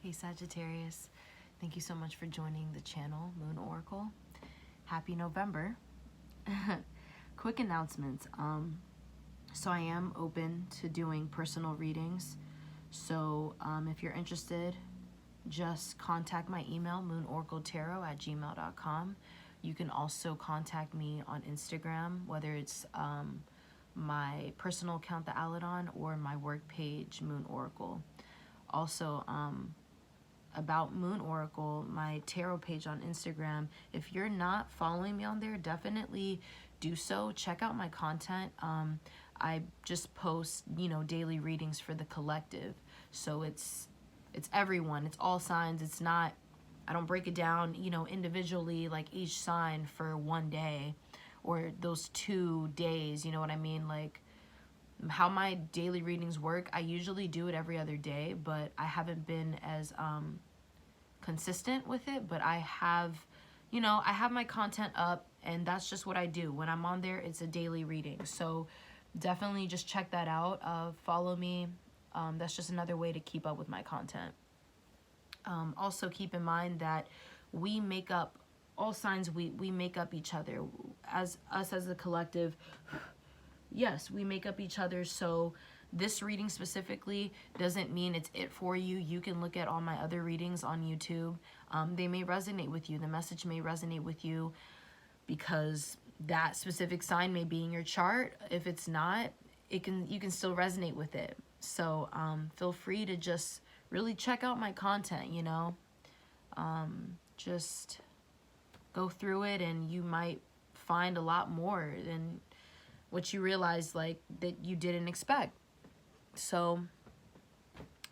Hey Sagittarius, thank you so much for joining the channel, Moon Oracle. Happy November. Quick announcements. So I am open to doing personal readings. So if you're interested, just contact my email, moonoracletarot@gmail.com. You can also contact me on Instagram, whether it's my personal account, The Aladon, or my work page, Moon Oracle. Also, about Moon Oracle, my tarot page on Instagram. If you're not following me on there, definitely do so. Check out my content. I just post, daily readings for the collective. So it's everyone. It's all signs. It's not, I don't break it down, individually, like each sign for one day or those 2 days, you know what I mean? Like how my daily readings work, I usually do it every other day, but I haven't been as consistent with it. But I have, I have my content up, and that's just what I do. When I'm on there, it's a daily reading. So definitely just check that out. Follow me. That's just another way to keep up with my content. Also keep in mind that we make up, all signs, we make up each other. As a collective, yes, we make up each other. So this reading specifically doesn't mean it's it for you. You can look at all my other readings on YouTube. They may resonate with you. The message may resonate with you because that specific sign may be in your chart. If it's not, you can still resonate with it. So feel free to just really check out my content, just go through it, and you might find a lot more than what you realize, like, that you didn't expect. So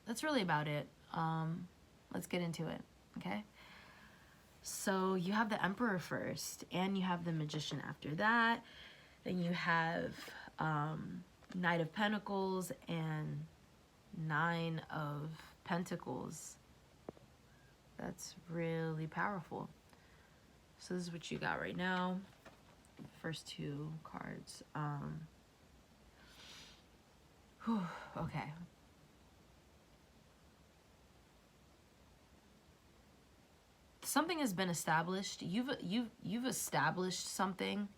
that's really about it. Let's get into it, okay? So you have the Emperor first, and you have the Magician after that. Then you have Knight of Pentacles and Nine of Pentacles. That's really powerful. So this is what you got right now. First 2 cards. Okay. Something has been established. You've established something.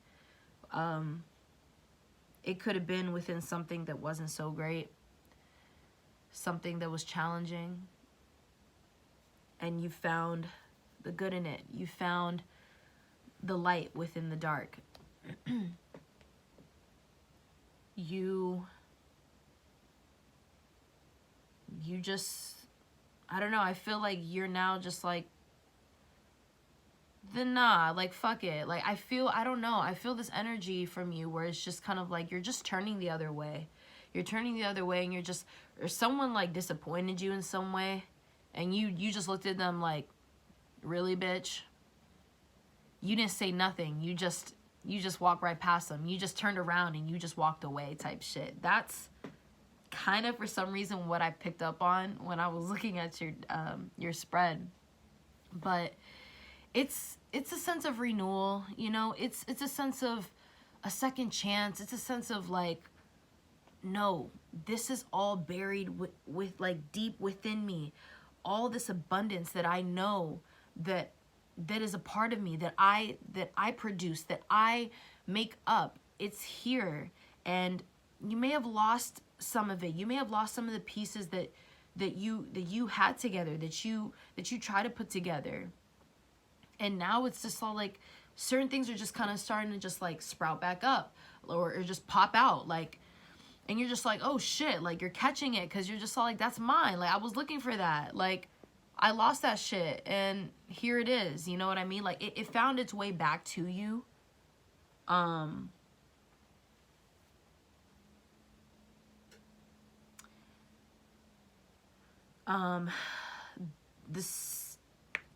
It could have been within something that wasn't so great, something that was challenging, and you found the good in it. You found the light within the dark. You just, I don't know, I feel like you're now just like, like, fuck it. Like, I don't know, I feel this energy from you where it's just kind of like you're just turning the other way. You're turning the other way, and you're just, or someone like disappointed you in some way, and you just looked at them like, really, bitch? You didn't say nothing. You just walked right past them. You just turned around and you just walked away type shit. That's kind of, for some reason, what I picked up on when I was looking at your spread. But it's a sense of renewal, it's a sense of a second chance. It's a sense of like, no, this is all buried with like deep within me. All this abundance that I know that is a part of me, that I produce, that I make up. It's here. And you may have lost some of it. You may have lost some of the pieces that you had together, that you try to put together. And now it's just all like, certain things are just kind of starting to just like sprout back up, or just pop out, like, and you're just like, oh shit, like you're catching it, because you're just all like, that's mine. Like, I was looking for that. Like, I lost that shit, and here it is. You know what I mean? Like, it found its way back to you.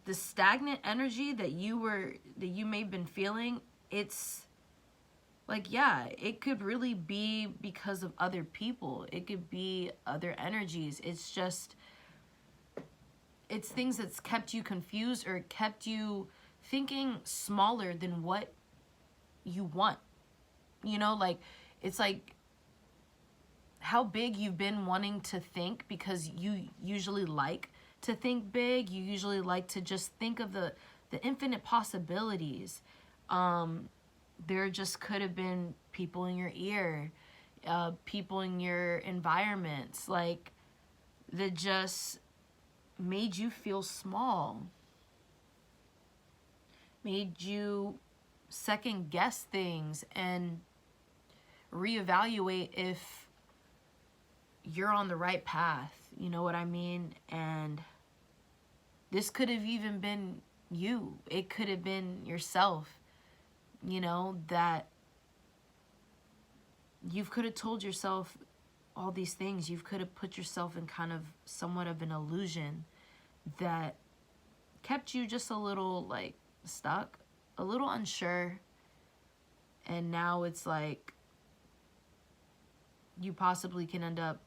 The stagnant energy that you may have been feeling, it's like, yeah, it could really be because of other people. It could be other energies. It's just, it's things that's kept you confused, or kept you thinking smaller than what you want. Like, it's like how big you've been wanting to think, because you usually like to think big. You usually like to just think of the infinite possibilities. There just could have been people in your ear, people in your environments, like, that just made you feel small, made you second guess things and reevaluate if you're on the right path. You know what I mean? And this could have even been you. It could have been yourself, you know, that you could have told yourself all these things. You could have put yourself in kind of somewhat of an illusion that kept you just a little, like, stuck, a little unsure. And now it's like you possibly can end up,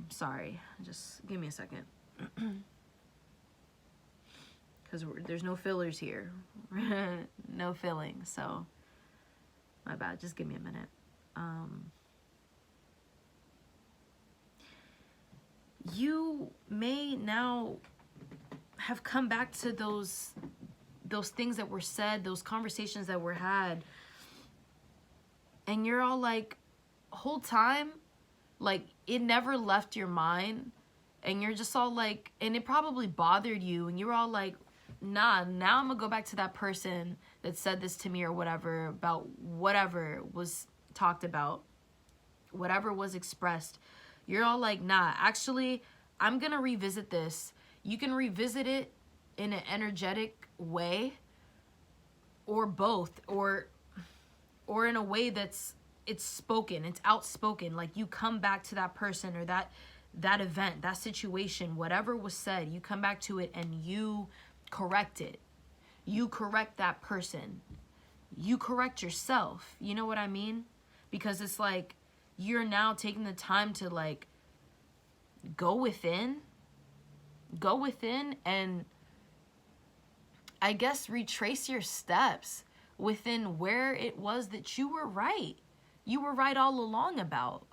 sorry, just give me a second. Because there's no fillers here. No filling, so my bad, just give me a minute. You may now have come back to those things that were said, those conversations that were had, and you're all like, whole time, like, it never left your mind, and you're just all like, and it probably bothered you, and you were all like, nah, now I'm gonna go back to that person that said this to me or whatever, about whatever was talked about, whatever was expressed. You're all like, nah, actually, I'm gonna revisit this. You can revisit it in an energetic way, or both, or in a way that's, it's spoken, it's outspoken. Like, you come back to that person or that event, that situation, whatever was said, you come back to it and you correct it. You correct that person. You correct yourself. You know what I mean? Because it's like, you're now taking the time to, like, go within and, I guess, retrace your steps within where it was that you were right. You were right all along about.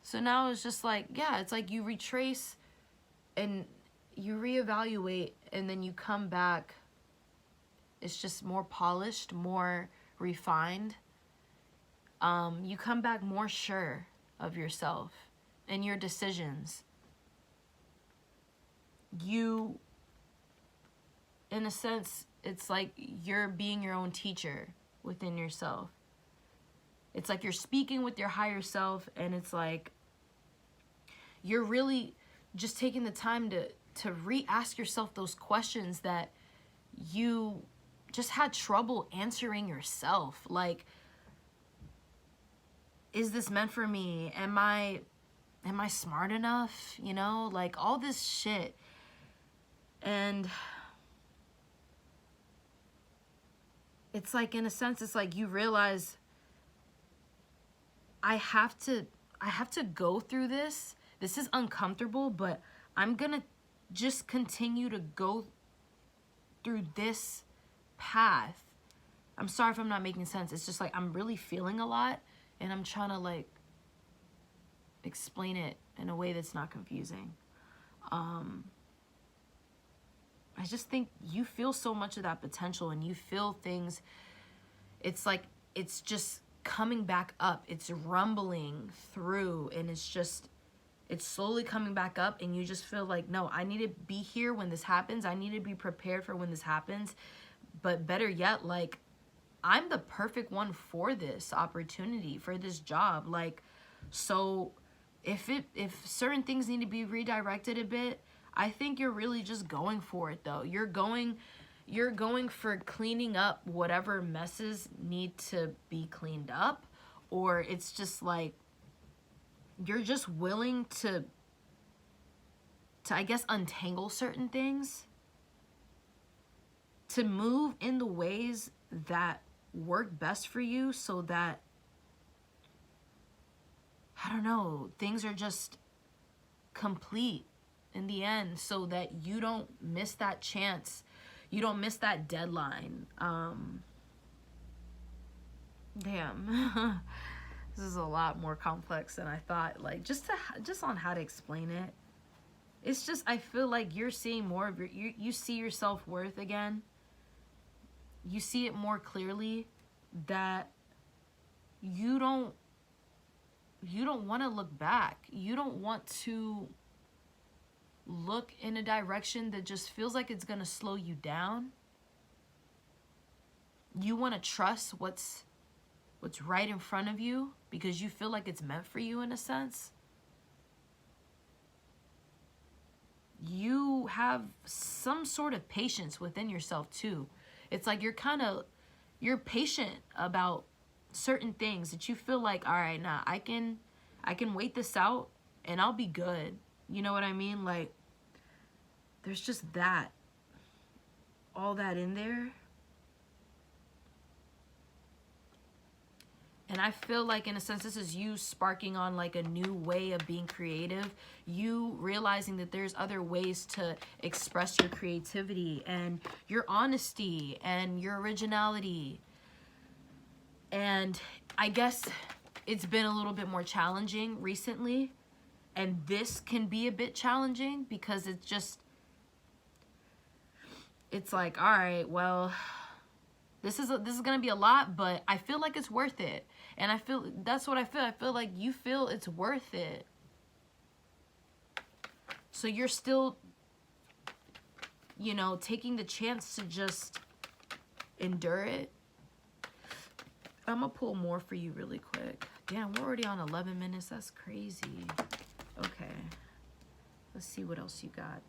So now it's just like, yeah, it's like you retrace and you reevaluate, and then you come back. It's just more polished, more refined. You come back more sure of yourself and your decisions. You, in a sense, it's like you're being your own teacher within yourself. It's like you're speaking with your higher self, and it's like you're really just taking the time to re-ask yourself those questions that you just had trouble answering yourself. Like, is this meant for me? Am I smart enough? You know, like, all this shit. And it's like, in a sense, it's like you realize, I have to go through this. This is uncomfortable, but I'm gonna just continue to go through this path. I'm sorry if I'm not making sense. It's just like, I'm really feeling a lot, and I'm trying to, like, explain it in a way that's not confusing. I just think you feel so much of that potential, and you feel things. It's like, it's just coming back up. It's rumbling through, and it's slowly coming back up, and you just feel like, no, I need to be here when this happens. I need to be prepared for when this happens. But better yet, like, I'm the perfect one for this opportunity, for this job. Like, so if certain things need to be redirected a bit, I think you're really just going for it, though. You're going for cleaning up whatever messes need to be cleaned up, or it's just like you're just willing to I guess, untangle certain things, to move in the ways that work best for you, so that, I don't know, things are just complete in the end, so that you don't miss that chance, you don't miss that deadline. Damn. This is a lot more complex than I thought. Like, just on how to explain it. It's just, I feel like you're seeing more of you see your self-worth again. You see it more clearly that you don't want to look back. You don't want to look in a direction that just feels like it's going to slow you down. You want to trust what's right in front of you because you feel like it's meant for you in a sense. You have some sort of patience within yourself too. It's like you're patient about certain things that you feel like, all right, nah, I can wait this out and I'll be good. You know what I mean? Like, there's just all that in there. And I feel like, in a sense, this is you sparking on like a new way of being creative. You realizing that there's other ways to express your creativity and your honesty and your originality. And I guess it's been a little bit more challenging recently. And this can be a bit challenging because it's like, all right, well, this is going to be a lot, but I feel like it's worth it. And that's what I feel. I feel like you feel it's worth it. So you're still, taking the chance to just endure it. I'm going to pull more for you really quick. Damn, we're already on 11 minutes. That's crazy. Okay. Let's see what else you got.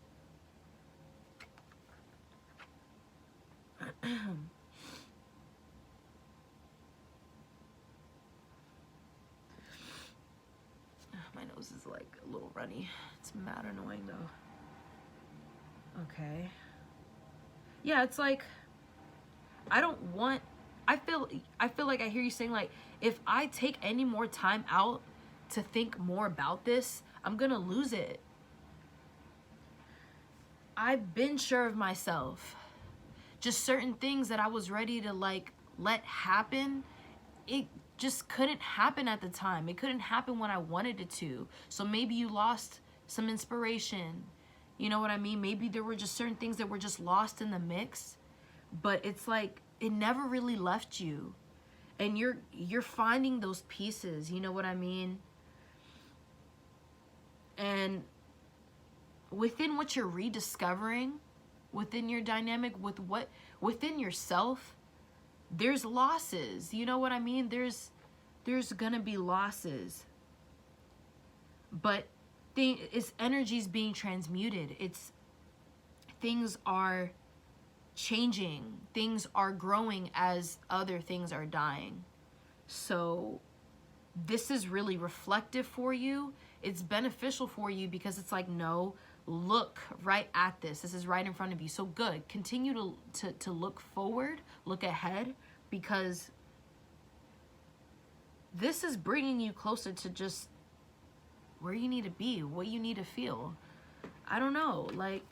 My nose is like a little runny. It's mad annoying though. Okay. Yeah, it's like I feel like I hear you saying, like, if I take any more time out to think more about this, I'm gonna lose it. I've been sure of myself. Just certain things that I was ready to like let happen, it just couldn't happen at the time. It couldn't happen when I wanted it to. So maybe you lost some inspiration. You know what I mean? Maybe there were just certain things that were just lost in the mix. But it's like it never really left you. And you're finding those pieces, you know what I mean? And within what you're rediscovering, within your dynamic, within yourself, there's losses. You know what I mean? There's gonna be losses. But it's energies being transmuted. Things are changing. Things are growing as other things are dying. So this is really reflective for you. It's beneficial for you because it's like, no, look right at this. This is right in front of you. So good. Continue to look forward, look ahead, because this is bringing you closer to just where you need to be, what you need to feel. I don't know, like,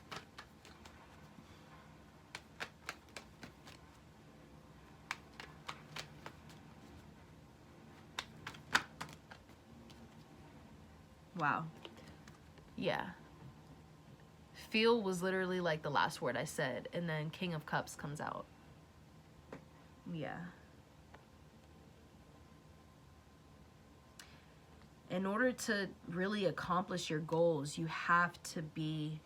wow. Yeah. Feel was literally like the last word I said, and then King of Cups comes out. Yeah. In order to really accomplish your goals, you have to be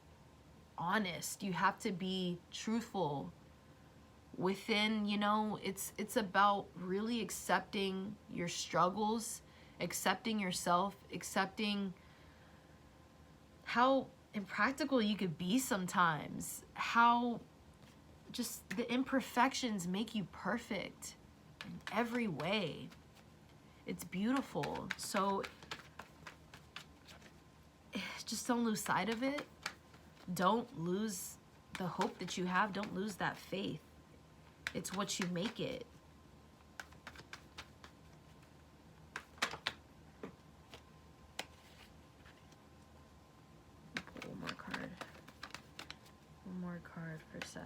honest. You have to be truthful within, it's about really accepting your struggles, accepting yourself, accepting how impractical you could be sometimes, how just the imperfections make you perfect in every way. It's beautiful. So just don't lose sight of it. Don't lose the hope that you have. Don't lose that faith. It's what you make it. Pull one more card. One more card for Sag.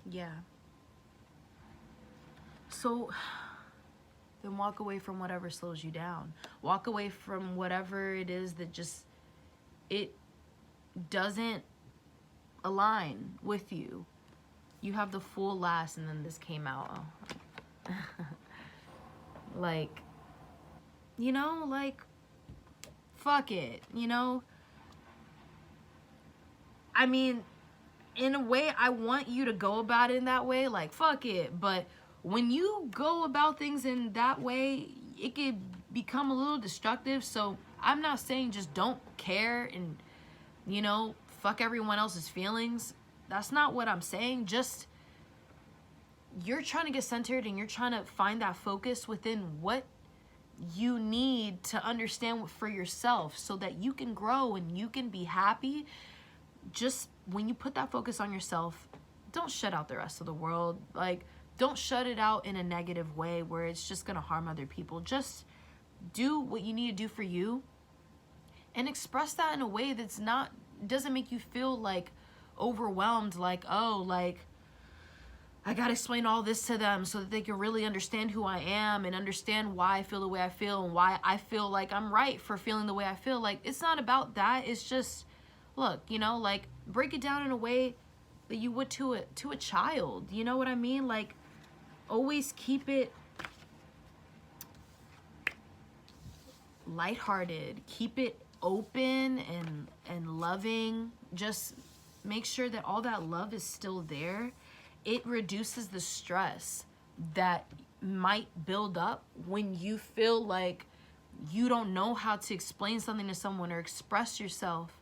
Yeah. So then walk away from whatever slows you down. Walk away from whatever it is that just, it doesn't align with you. You have the full last, and then this came out. Oh. Like, you know, like, fuck it, you know? I mean, in a way, I want you to go about it in that way, like, fuck it. But when you go about things in that way, it could become a little destructive. So I'm not saying just don't care and, you know, fuck everyone else's feelings. That's not what I'm saying. Just, you're trying to get centered and you're trying to find that focus within what you need to understand for yourself so that you can grow and you can be happy. Just when you put that focus on yourself, don't shut out the rest of the world. Like, don't shut it out in a negative way where it's just gonna harm other people. Just do what you need to do for you and express that in a way that's not, doesn't make you feel like overwhelmed, like, oh, like, I gotta explain all this to them so that they can really understand who I am and understand why I feel the way I feel and why I feel like I'm right for feeling the way I feel. Like, it's not about that. It's just, look, you know, like, break it down in a way that you would to a child. You know what I mean? Like, always keep it lighthearted. Keep it open and loving. Just make sure that all that love is still there. It reduces the stress that might build up when you feel like you don't know how to explain something to someone or express yourself,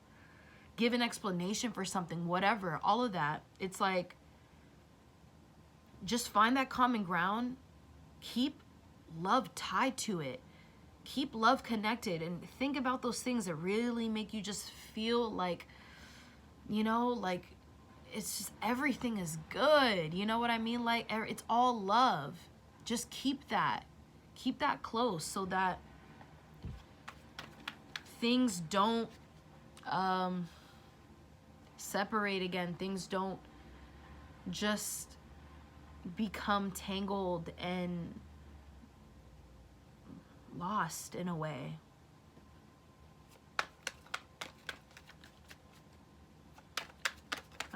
give an explanation for something, whatever, all of that. It's like, just find that common ground. Keep love tied to it. Keep love connected and think about those things that really make you just feel like, you know, like, it's just, everything is good. You know what I mean? Like, it's all love. Just keep that close so that things don't separate again. Things don't just become tangled and lost in a way.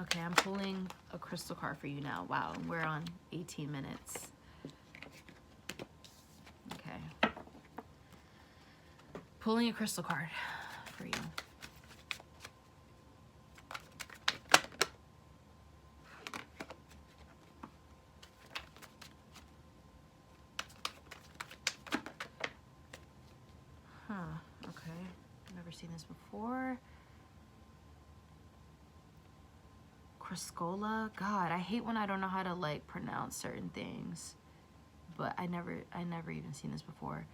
Okay, I'm pulling a crystal card for you now. Wow, we're on 18 minutes. Okay. Pulling a crystal card for you. Huh, okay. I've never seen this before. Criscola. God, I hate when I don't know how to, like, pronounce certain things. But I never even seen this before.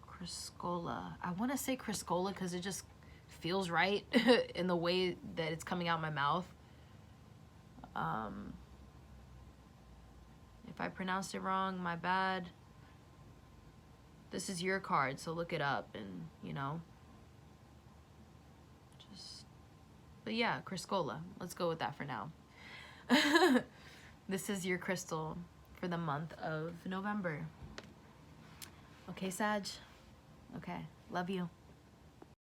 Criscola. I want to say Criscola because it just feels right in the way that it's coming out my mouth. If I pronounced it wrong, my bad. This is your card, so look it up and, you know. But yeah, Criscola. Let's go with that for now. This is your crystal for the month of November. Okay, Sag? Okay. Love you.